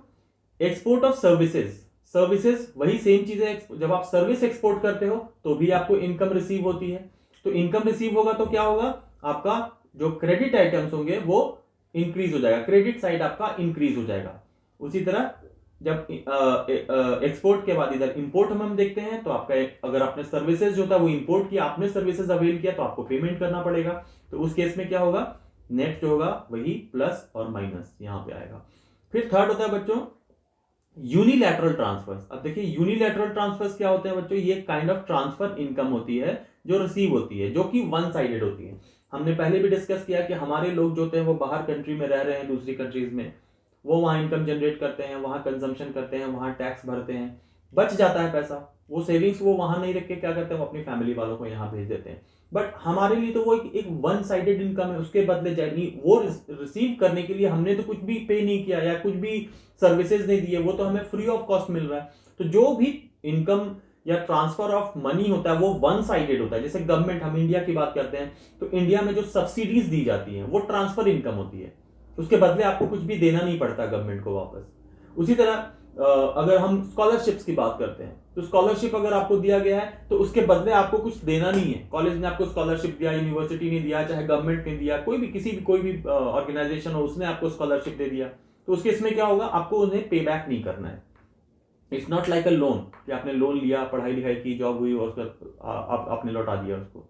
एक्सपोर्ट ऑफ सर्विसेज। सर्विसेज वही सेम चीज है, जब आप सर्विस एक्सपोर्ट करते हो तो भी आपको इनकम रिसीव होती है। तो इनकम रिसीव होगा तो क्या होगा, आपका जो क्रेडिट आइटम्स होंगे वो इंक्रीज हो जाएगा, क्रेडिट साइड आपका इंक्रीज हो जाएगा। उसी तरह जब एक्सपोर्ट के बाद इधर इंपोर्ट हम देखते हैं, तो आपका अगर आपने सर्विसेज जो था वो इंपोर्ट किया, आपने सर्विसेज अवेल किया, तो आपको पेमेंट करना पड़ेगा। तो उस केस में क्या होगा, नेट जो होगा वही प्लस और माइनस यहां पे आएगा। फिर थर्ड होता है बच्चों यूनिलैटरल ट्रांसफर्स। अब देखिए यूनिलैटरल ट्रांसफर्स क्या होते हैं बच्चों, ये काइंड ऑफ ट्रांसफर इनकम होती है जो रिसीव होती है, जो कि वन साइडेड होती है। हमने पहले भी डिस्कस किया कि हमारे लोग जो होते हैं वो बाहर कंट्री में रह रहे हैं, दूसरी कंट्रीज में, वो वहां इनकम जनरेट करते हैं, वहां कंजम्पशन करते हैं, वहां टैक्स भरते हैं, बच जाता है पैसा, वो सेविंग्स वो वहां नहीं रख के क्या करते हैं, वो अपनी फैमिली वालों को यहाँ भेज देते हैं। बट हमारे लिए तो वो एक वन साइडेड इनकम है, उसके बदले जाएगी वो रिसीव करने के लिए हमने तो कुछ भी पे नहीं किया या कुछ भी सर्विसेज नहीं दिए, वो तो हमें फ्री ऑफ कॉस्ट मिल रहा है। तो जो भी इनकम या ट्रांसफर ऑफ मनी होता है वो वन साइडेड होता है। जैसे गवर्नमेंट, हम इंडिया की बात करते हैं तो इंडिया में जो सब्सिडीज दी जाती हैं वो ट्रांसफर इनकम होती है, उसके बदले आपको कुछ भी देना नहीं पड़ता गवर्नमेंट को वापस। उसी तरह अगर हम स्कॉलरशिप्स की बात करते हैं तो स्कॉलरशिप अगर आपको दिया गया है तो उसके बदले आपको कुछ देना नहीं है। कॉलेज ने आपको स्कॉलरशिप दिया, यूनिवर्सिटी ने दिया, चाहे गवर्नमेंट ने दिया, कोई भी ऑर्गेनाइजेशन हो उसने आपको स्कॉलरशिप दे दिया, तो उसके इसमें क्या होगा, आपको उन्हें पे बैक नहीं करना है। It's not like a loan कि आपने लोन लिया, पढ़ाई लिखाई की, जॉब हुई और उसका आपने लौटा दिया उसको।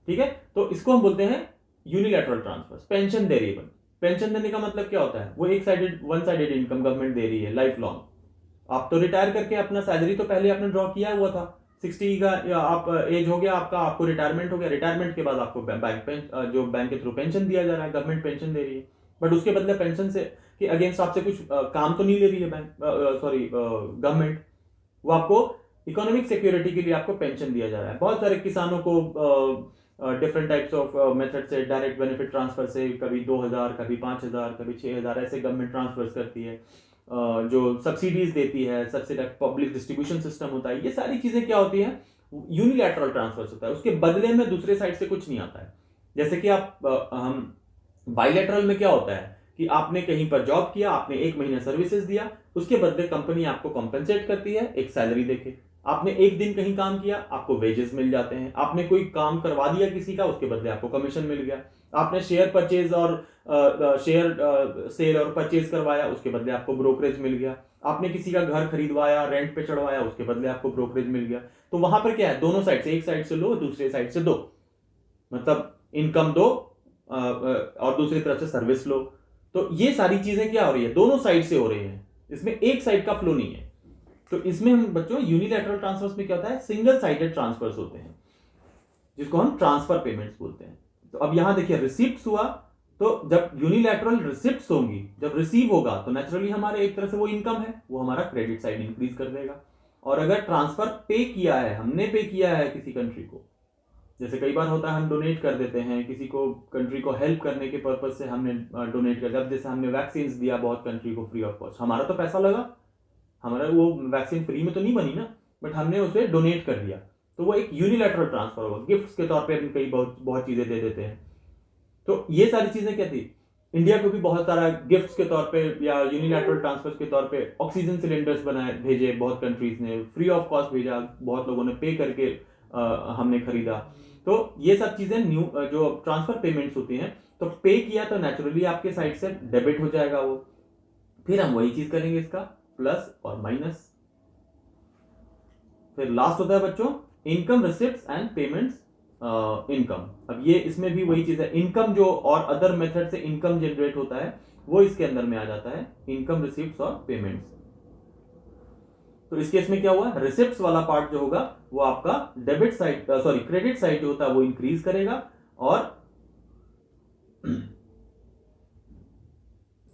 ठीक है, तो इसको हम बोलते हैं यूनिलैटरल ट्रांसफर। पेंशन दे रही है, पेंशन देने का मतलब क्या होता है, वो वन साइडेड इनकम गवर्नमेंट दे रही है लाइफ लॉन्ग। आप तो रिटायर करके अपना सैलरी तो पहले आपने ड्रॉ किया हुआ था, 60 का आप एज हो गया आपका, आपको रिटायरमेंट हो गया, रिटायरमेंट के बाद आपको बैंक के थ्रू पेंशन दिया जा रहा है, गवर्नमेंट पेंशन दे रही है, बट उसके बदले पेंशन से के अगेंस्ट आपसे कुछ काम तो नहीं ले रही है गवर्नमेंट। वो आपको इकोनॉमिक सिक्योरिटी के लिए आपको पेंशन दिया जा रहा है। बहुत सारे किसानों को डिफरेंट टाइप्स ऑफ मेथड से, डायरेक्ट बेनिफिट ट्रांसफर से, कभी 2000, कभी 5000, कभी 6000 ऐसे गवर्नमेंट ट्रांसफर करती है, जो सब्सिडीज देती है, सब्सिडी पब्लिक डिस्ट्रीब्यूशन सिस्टम होता है, ये सारी चीजें क्या होती है, यूनिलैटरल ट्रांसफर होता है, उसके बदले में दूसरे साइड से कुछ नहीं आता है। जैसे कि हम बाइलेटरल में क्या होता है कि आपने कहीं पर जॉब किया, आपने 1 महीना सर्विसेज दिया, उसके बदले कंपनी आपको कॉम्पेंसेट करती है एक सैलरी देके। आपने 1 दिन कहीं काम किया, आपको वेजेस मिल जाते हैं। आपने कोई काम करवा दिया किसी का, उसके बदले आपको कमीशन मिल गया। आपने शेयर परचेज और शेयर सेल और परचेज करवाया, उसके बदले आपको ब्रोकरेज मिल गया। आपने किसी का घर खरीदवाया, रेंट पे चढ़वाया, उसके बदले आपको ब्रोकरेज मिल गया। तो वहां पर क्या है, दोनों साइड से, एक साइड से लो, दूसरे साइड से दो, मतलब इनकम दो और दूसरी तरफ से सर्विस लो। तो ये सारी चीजें क्या हो रही है, दोनों साइड से हो रही है, इसमें एक साइड का फ्लो नहीं है। तो इसमें हम बच्चों यूनिलैटरल ट्रांसफर्स में क्या होता है, सिंगल साइडेड ट्रांसफर्स होते हैं, जिसको हम ट्रांसफर पेमेंट्स बोलते हैं। तो अब यहां देखिए रिसिप्ट्स हुआ, तो जब यूनिलैटरल रिसिप्ट्स होंगी, जब रिसीव होगा, तो नेचुरली हमारे एक तरह से वो इनकम है, वो हमारा क्रेडिट साइड इंक्रीज कर देगा। और अगर ट्रांसफर पे किया है, हमने पे किया है किसी कंट्री को, जैसे कई बार होता है हम डोनेट कर देते हैं किसी को, कंट्री को हेल्प करने के पर्पज से हमने डोनेट कर दिया। जैसे हमने वैक्सीन दिया बहुत कंट्री को फ्री ऑफ कॉस्ट, हमारा तो पैसा लगा, हमारा वो वैक्सीन फ्री में तो नहीं बनी ना, बट हमने उसे डोनेट कर दिया, तो वो एक यूनिलैटरल ट्रांसफर होगा। गिफ्ट्स के तौर पे हम कई बहुत चीजें दे देते हैं। तो ये सारी चीजें क्या थी, इंडिया को भी बहुत सारा गिफ्ट्स के तौर पे या यूनिलैटरल ट्रांसफर के तौर पे ऑक्सीजन सिलेंडर्स बनाए, भेजे, बहुत कंट्रीज ने फ्री ऑफ कॉस्ट भेजा, बहुत लोगों ने पे करके हमने खरीदा। तो ये सब चीजें न्यू जो ट्रांसफर पेमेंट्स होती हैं, तो पे किया तो नेचुरली आपके साइड से डेबिट हो जाएगा वो। फिर हम वही चीज करेंगे, इसका प्लस और माइनस। फिर लास्ट होता है बच्चों income receipts and payments income. अब ये इसमें भी वही चीज है, इनकम जो और अदर मेथड से इनकम जनरेट होता है वो इसके अंदर में आ जाता है, इनकम रिसिप्ट्स और पेमेंट्स। तो इस केस में क्या हुआ, रिसिप्ट्स वाला पार्ट जो होगा वो आपका डेबिट साइड क्रेडिट साइड जो होता है वो इंक्रीज करेगा, और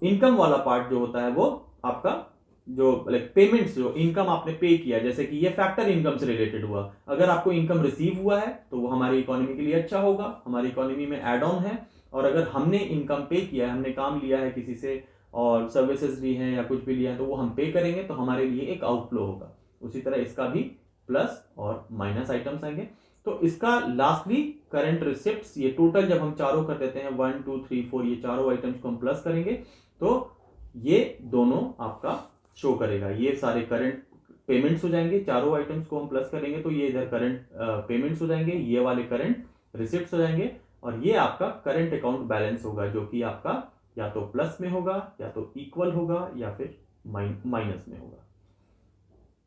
इनकम वाला पार्ट जो होता है वो आपका जो पेमेंट्स, जो इनकम आपने पे किया, जैसे कि ये फैक्टर इनकम से रिलेटेड हुआ। अगर आपको इनकम रिसीव हुआ है तो वो हमारी इकोनॉमी के लिए अच्छा होगा, हमारी इकोनॉमी में एड ऑन है। और अगर हमने इनकम पे किया है, हमने काम लिया है किसी से और सर्विसेज ली हैं या कुछ भी लिया है, तो वो हम पे करेंगे, तो हमारे लिए एक आउटफ्लो होगा। उसी तरह इसका भी प्लस और माइनस आइटम्स आएंगे। तो इसका लास्टली करंट रिसिप्ट्स, ये टोटल जब हम चारों कर देते हैं 1 2 3 4, ये चारों आइटम्स को हम प्लस करेंगे, तो ये दोनों आपका शो करेगा। ये सारे करंट पेमेंट्स हो जाएंगे, चारों आइटम्स को हम प्लस करेंगे तो ये इधर करंट पेमेंट्स हो जाएंगे, ये वाले करंट रिसिप्ट्स हो जाएंगे, और ये आपका करंट अकाउंट बैलेंस होगा, जो कि आपका या तो प्लस में होगा, या तो इक्वल होगा, या फिर माइनस में होगा।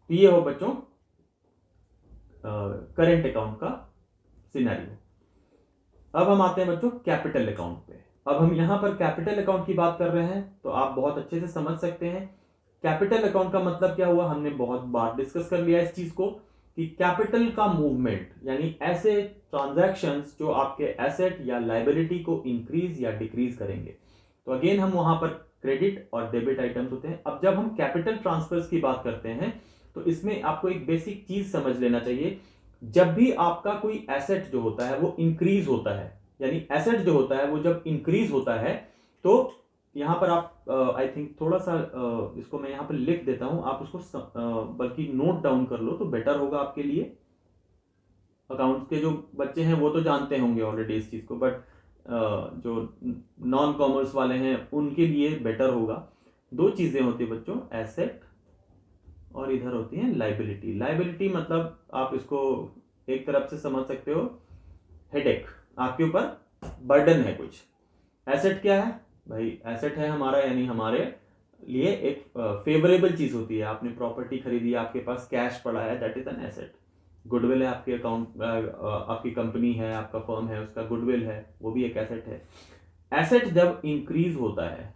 तो ये हो बच्चों करंट अकाउंट का सिनेरियो। अब हम आते हैं बच्चों कैपिटल अकाउंट पे। अब हम यहां पर कैपिटल अकाउंट की बात कर रहे हैं, तो आप बहुत अच्छे से समझ सकते हैं कैपिटल अकाउंट का मतलब क्या हुआ। हमने बहुत बार डिस्कस कर लिया इस चीज को कि कैपिटल का मूवमेंट, यानी ऐसे ट्रांजैक्शंस जो आपके एसेट या लायबिलिटी को इंक्रीज या डिक्रीज करेंगे। तो अगेन हम वहां पर क्रेडिट और डेबिट आइटम्स होते हैं। अब जब हम कैपिटल ट्रांसफर्स की बात करते हैं तो इसमें आपको एक बेसिक चीज समझ लेना चाहिए। जब भी आपका कोई एसेट जो होता है वो इंक्रीज होता है, यानी एसेट जो होता है वो जब इंक्रीज होता है, तो यहां पर आप आई थिंक थोड़ा सा इसको मैं यहां पर लिख देता हूं, आप उसको बल्कि नोट डाउन कर लो तो बेटर होगा आपके लिए। अकाउंट्स के जो बच्चे हैं वो तो जानते होंगे ऑलरेडी इस चीज को, बट जो नॉन कॉमर्स वाले हैं उनके लिए बेटर होगा। दो चीजें होती है बच्चों, एसेट और इधर होती है लाइबिलिटी। लाइबिलिटी मतलब आप इसको एक तरफ से समझ सकते हो, हेडेक, आपके ऊपर बर्डन है कुछ। एसेट क्या है भाई? एसेट है हमारा, यानी हमारे लिए एक फेवरेबल चीज होती है। आपने प्रॉपर्टी खरीदी, आपके पास कैश पड़ा है, that is an asset. Goodwill है आपके अकाउंट, आपकी कंपनी है, आपका फर्म है, उसका गुडविल है, वो भी एक एसेट है। एसेट जब इंक्रीज होता है,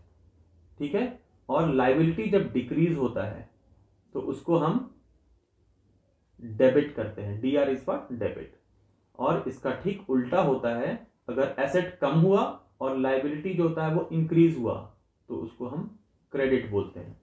ठीक है, और लाइबिलिटी जब डिक्रीज होता है, तो उसको हम डेबिट करते हैं। DR is for debit. और इसका ठीक उल्टा होता है, अगर एसेट कम हुआ और लाइबिलिटी जो होता है वो इंक्रीज हुआ, तो उसको हम क्रेडिट बोलते हैं।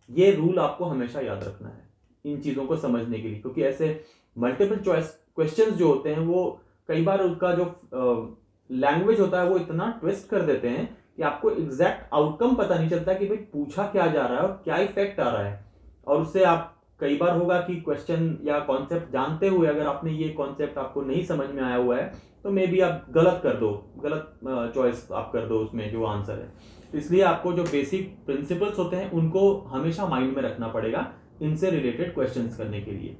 ये रूल आपको हमेशा याद रखना है इन चीजों को समझने के लिए, क्योंकि ऐसे मल्टीपल चॉइस क्वेश्चंस जो होते हैं वो कई बार उसका जो लैंग्वेज होता है वो इतना ट्विस्ट कर देते हैं कि आपको एग्जैक्ट आउटकम पता नहीं चलता कि भाई पूछा क्या जा रहा है और क्या इफेक्ट आ रहा है। और उससे आप कई बार होगा कि क्वेश्चन या कॉन्सेप्ट जानते हुए अगर आपने ये कॉन्सेप्ट आपको नहीं समझ में आया हुआ है, तो मे बी आप गलत कर दो, गलत चॉइस आप कर दो उसमें जो आंसर है। तो इसलिए आपको जो बेसिक प्रिंसिपल्स होते हैं उनको हमेशा माइंड में रखना पड़ेगा इनसे रिलेटेड क्वेश्चंस करने के लिए।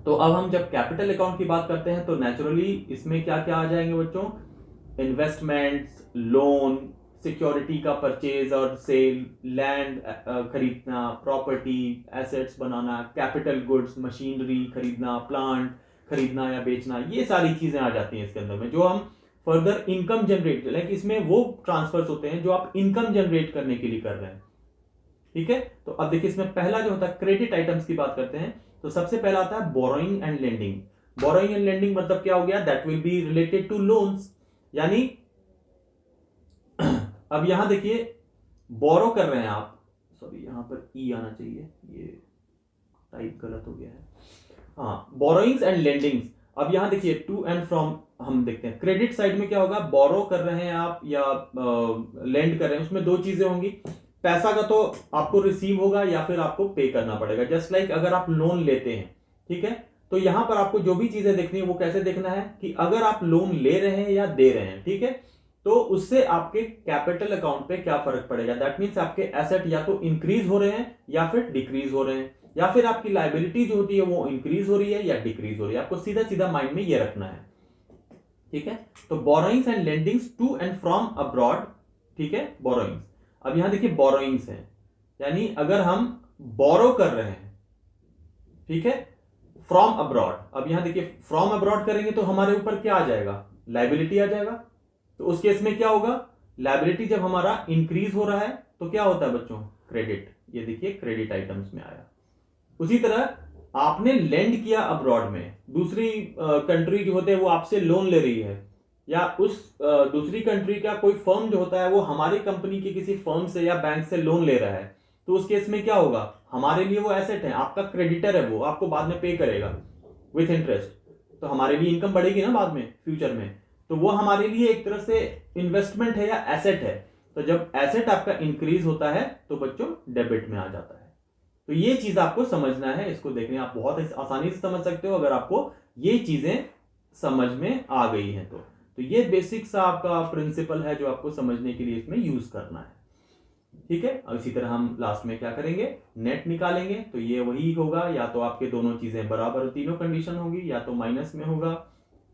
तो अब हम जब कैपिटल अकाउंट की बात करते हैं तो नेचुरली इसमें क्या क्या आ जाएंगे बच्चों? इन्वेस्टमेंट्स, लोन, सिक्योरिटी का परचेज और सेल, लैंड खरीदना, प्रॉपर्टी एसेट्स बनाना, कैपिटल गुड्स, मशीनरी खरीदना, प्लांट खरीदना या बेचना, ये सारी चीजें आ जाती हैं इसके अंदर में, जो हम फर्दर इनकम जनरेट, लाइक इसमें वो ट्रांसफर्स होते हैं जो आप इनकम जनरेट करने के लिए कर रहे हैं। ठीक है, तो अब देखिए इसमें पहला जो होता है क्रेडिट आइटम्स की बात करते हैं, तो सबसे पहला आता है borrowing and lending. Borrowing and lending मतलब क्या हो गया? That will be related to loans. यानी अब यहां देखिए बोरो कर रहे हैं आप, सॉरी यहां पर ई आना चाहिए, ये टाइप गलत हो गया है। हाँ, बोरोइंग्स एंड लेंडिंग्स। अब यहां देखिए टू एंड फ्रॉम हम देखते हैं। क्रेडिट साइड में क्या होगा? बोरो कर रहे हैं आप या लेंड कर रहे हैं, उसमें दो चीजें होंगी। पैसा का तो आपको रिसीव होगा या फिर आपको पे करना पड़ेगा। जस्ट लाइक अगर आप लोन लेते हैं, ठीक है, तो यहां पर आपको जो भी चीजें देखनी है वो कैसे देखना है कि अगर आप लोन ले रहे हैं या दे रहे हैं, ठीक है, तो उससे आपके कैपिटल अकाउंट पे क्या फर्क पड़ेगा? दैट मीन्स आपके एसेट या तो इंक्रीज हो रहे हैं या फिर डिक्रीज हो रहे हैं, या फिर आपकी लाइबिलिटी जो होती है वो इंक्रीज हो रही है या डिक्रीज हो रही है। आपको सीधा सीधा माइंड में ये रखना है, ठीक है। तो borrowings and lendings to and from abroad, ठीक है, बोरोइंग्स। अब यहां देखिए बोरोइंग्स है, यानी अगर हम बोरो कर रहे हैं, ठीक है, फ्रॉम अब्रॉड। अब यहां देखिए फ्रॉम अब्रॉड करेंगे तो हमारे ऊपर क्या आ जाएगा? लाइबिलिटी आ जाएगा। तो उस केस में क्या होगा? लाइबिलिटी जब हमारा इंक्रीज हो रहा है तो क्या होता है बच्चों? क्रेडिट। ये देखिए क्रेडिट आइटम्स में आया। उसी तरह आपने लेंड किया अब्रॉड में, दूसरी कंट्री जो होते हैं वो आपसे लोन ले रही है, या उस दूसरी कंट्री का कोई फर्म जो होता है वो हमारी कंपनी के किसी फर्म से या बैंक से लोन ले रहा है, तो उस केस में क्या होगा? हमारे लिए वो एसेट है, आपका क्रेडिटर है, वो आपको बाद में पे करेगा विथ इंटरेस्ट। तो हमारे लिए इनकम बढ़ेगी ना बाद में, फ्यूचर में, तो वो हमारे लिए एक तरह से इन्वेस्टमेंट है या एसेट है। तो जब एसेट आपका इंक्रीज होता है तो बच्चों डेबिट में आ जाता है। तो ये चीज आपको समझना है, इसको देखने आप बहुत आसानी से समझ सकते हो अगर आपको ये चीजें समझ में आ गई हैं तो ये बेसिक सा आपका प्रिंसिपल है जो आपको समझने के लिए इसमें यूज करना है, ठीक है। और इसी तरह हम लास्ट में क्या करेंगे? नेट निकालेंगे। तो ये वही होगा, या तो आपके दोनों चीजें बराबर, तीनों कंडीशन होगी, या तो माइनस में होगा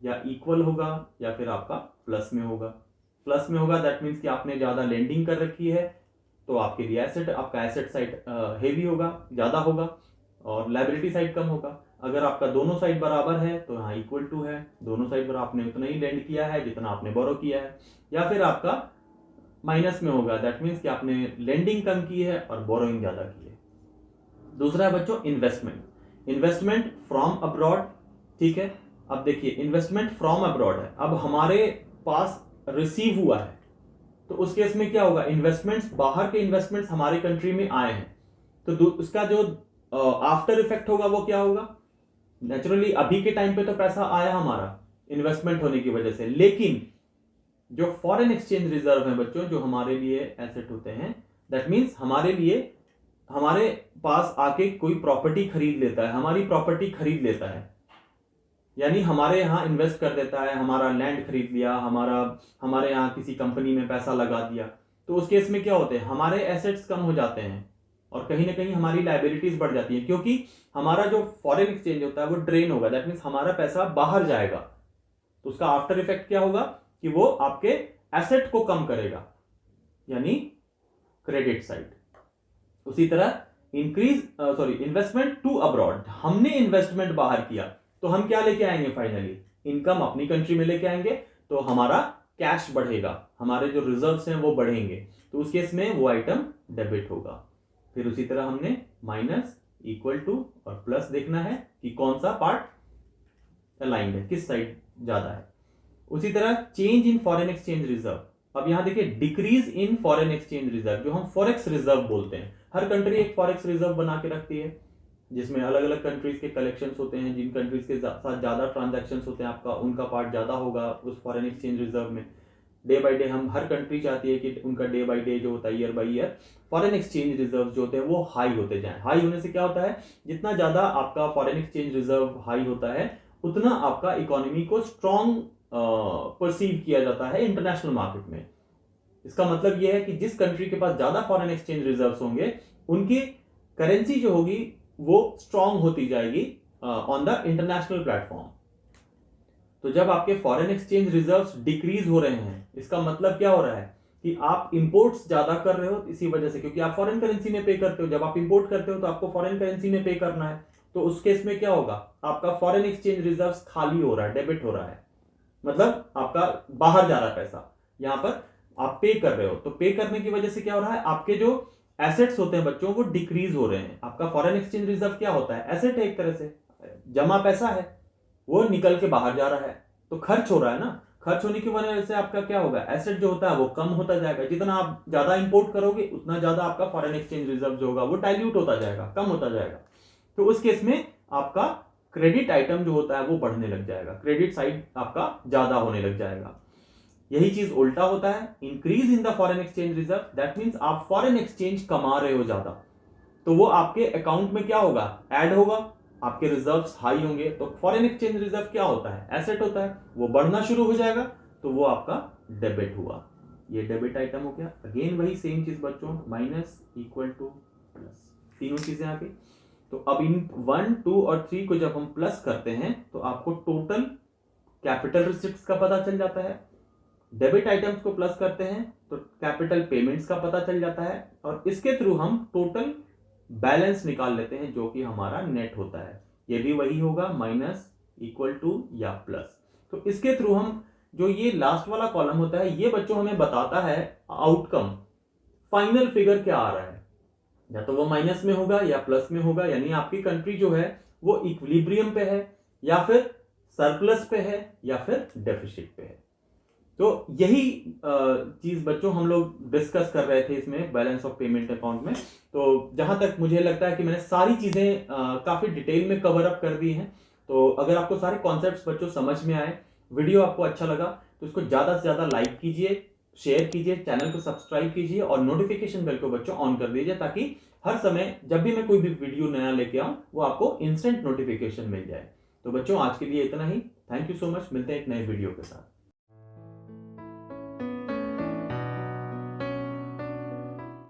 या इक्वल होगा या फिर आपका प्लस में होगा। प्लस में होगा दैट मीन्स कि आपने ज्यादा लेंडिंग कर रखी है तो आपके लिए एसेट, आपका एसेट साइड हेवी होगा, ज्यादा होगा, और लाइबिलिटी साइड कम होगा। अगर आपका दोनों साइड बराबर है तो यहाँ इक्वल टू है, दोनों साइड पर आपने उतना ही लेंड किया है जितना आपने बोरो किया है। या फिर आपका माइनस में होगा, दैट मीन्स कि आपने लेंडिंग कम की है और बोरोइंग ज्यादा की है। दूसरा है बच्चों इन्वेस्टमेंट। इन्वेस्टमेंट फ्रॉम अब्रॉड, ठीक है। अब देखिए इन्वेस्टमेंट फ्रॉम अब्रॉड है, अब हमारे पास रिसीव हुआ है, तो उस केस में क्या होगा? इन्वेस्टमेंट्स, बाहर के इन्वेस्टमेंट्स हमारी कंट्री में आए हैं, तो उसका जो आफ्टर इफेक्ट होगा वो क्या होगा? नेचुरली अभी के टाइम पे तो पैसा आया हमारा इन्वेस्टमेंट होने की वजह से, लेकिन जो फॉरेन एक्सचेंज रिजर्व है बच्चों, जो हमारे लिए एसेट होते हैं, दैट मीन्स हमारे लिए, हमारे पास आके कोई प्रॉपर्टी खरीद लेता है, हमारी प्रॉपर्टी खरीद लेता है, यानी हमारे यहाँ इन्वेस्ट कर देता है, हमारा लैंड खरीद लिया, हमारे यहाँ किसी कंपनी में पैसा लगा दिया, तो उस केस में क्या होते हैं? हमारे एसेट्स कम हो जाते हैं और कहीं ना कहीं हमारी लायबिलिटीज बढ़ जाती है, क्योंकि हमारा जो फॉरेन एक्सचेंज होता है वो ड्रेन होगा, दैट मीन्स हमारा पैसा बाहर जाएगा। तो उसका आफ्टर इफेक्ट क्या होगा कि वो आपके एसेट को कम करेगा, यानी क्रेडिट साइड। उसी तरह इन्वेस्टमेंट टू अब्रॉड, हमने इन्वेस्टमेंट बाहर किया तो हम क्या लेके आएंगे, फाइनली इनकम अपनी कंट्री में लेके आएंगे, तो हमारा कैश बढ़ेगा, हमारे जो रिजर्व्स हैं वो बढ़ेंगे, तो उस केस में वो आइटम डेबिट होगा। फिर उसी तरह हमने माइनस, इक्वल टू और प्लस देखना है कि कौन सा पार्ट अलाइंड है, किस साइड ज्यादा है। उसी तरह change in foreign exchange reserve. अब यहां देखिए decrease in foreign exchange reserve, जो हम फॉरेक्स रिजर्व बोलते हैं। हर कंट्री एक फॉरेक्स रिजर्व बना के रखती है, जिसमें अलग अलग कंट्रीज के कलेक्शंस होते हैं, जिन कंट्रीज के साथ ज्यादा ट्रांजैक्शंस होते हैं आपका, उनका पार्ट ज्यादा होगा उस फॉरेन एक्सचेंज रिजर्व में। डे बाय डे हम हर कंट्री चाहती है कि उनका डे बाय डे जो होता है, year by year foreign exchange reserve जो होते हैं वो हाई होते जाएं। हाई होने से क्या होता है, जितना ज्यादा आपका फॉरेन एक्सचेंज रिजर्व हाई होता है उतना आपका इकोनॉमी को स्ट्रॉन्ग परसीव किया जाता है इंटरनेशनल मार्केट में। इसका मतलब यह है कि जिस कंट्री के पास ज्यादा फॉरेन एक्सचेंज रिजर्व्स होंगे उनकी करेंसी जो होगी वो स्ट्रॉन्ग होती जाएगी ऑन द इंटरनेशनल प्लेटफॉर्म। तो जब आपके फॉरेन एक्सचेंज रिजर्व्स डिक्रीज हो रहे हैं, इसका मतलब क्या हो रहा है कि आप इंपोर्ट्स ज्यादा कर रहे हो इसी वजह से, क्योंकि आप फॉरेन करेंसी में पे करते हो। जब आप इंपोर्ट करते हो तो आपको फॉरेन करेंसी में पे करना है, तो उस केस में क्या होगा, आपका फॉरेन एक्सचेंज रिजर्व्स खाली हो रहा है, डेबिट हो रहा है, मतलब आपका बाहर जा रहा है पैसा। यहां पर आप पे कर रहे हो, तो पे करने की वजह से क्या हो रहा है, आपके जो एसेट्स होते हैं बच्चों वो डिक्रीज हो रहे हैं। आपका फॉरेन एक्सचेंज रिजर्व क्या होता है, एसेट है, एक तरह से जमा पैसा है, वो निकल के बाहर जा रहा है, तो खर्च हो रहा है ना। खर्च होने की वजह से आपका क्या होगा, एसेट जो होता है वो कम होता जाएगा। जितना आप ज्यादा इंपोर्ट करोगे उतना ज्यादा आपका फॉरेन एक्सचेंज रिजर्व जो होगा वो डाइल्यूट होता जाएगा, कम होता जाएगा। तो उस केस में आपका क्रेडिट आइटम जो होता है वो बढ़ने लग जाएगा, क्रेडिट साइड आपका ज्यादा होने लग जाएगा। यही चीज उल्टा होता है, increase in the foreign exchange reserve, that means आप फॉरेन एक्सचेंज कमा रहे हो ज्यादा, तो वो आपके अकाउंट में क्या होगा, ऐड होगा, आपके रिजर्व्स हाई होंगे। तो फॉरेन एक्सचेंज रिजर्व क्या होता है, एसेट होता है, वो बढ़ना शुरू हो जाएगा, तो वो आपका डेबिट हुआ, ये डेबिट आइटम हो गया। अगेन वही सेम चीज बच्चों, माइनस, इक्वल टू, प्लस, तीनों चीजें आ गई। तो अब इन 1, 2 और 3 को जब हम प्लस करते हैं तो आपको टोटल कैपिटल रिसिप्ट्स का पता चल जाता है। डेबिट आइटम्स को प्लस करते हैं तो कैपिटल पेमेंट्स का पता चल जाता है, और इसके थ्रू हम टोटल बैलेंस निकाल लेते हैं जो कि हमारा नेट होता है। ये भी वही होगा, माइनस, इक्वल टू या प्लस। तो इसके थ्रू हम जो ये लास्ट वाला कॉलम होता है ये बच्चों हमें बताता है आउटकम, फाइनल फिगर क्या आ रहा है, या तो वो माइनस में होगा या प्लस में होगा, यानी आपकी कंट्री जो है वो इक्विलिब्रियम पे है या फिर सरप्लस पे है या फिर डेफिसिट पे है। तो यही चीज बच्चों हम लोग डिस्कस कर रहे थे इसमें बैलेंस ऑफ पेमेंट अकाउंट में। तो जहां तक मुझे लगता है कि मैंने सारी चीजें काफी डिटेल में कवर अप कर दी हैं। तो अगर आपको सारे कॉन्सेप्ट्स बच्चों समझ में आए, वीडियो आपको अच्छा लगा, तो इसको ज्यादा से ज्यादा लाइक कीजिए, शेयर कीजिए, चैनल को सब्सक्राइब कीजिए और नोटिफिकेशन बेल को बच्चों ऑन कर दीजिए, ताकि हर समय जब भी मैं कोई भी वीडियो नया लेके आऊं वो आपको इंस्टेंट नोटिफिकेशन मिल जाए। तो बच्चों आज के लिए इतना ही, थैंक यू सो मच, मिलते हैं एक नए वीडियो के साथ।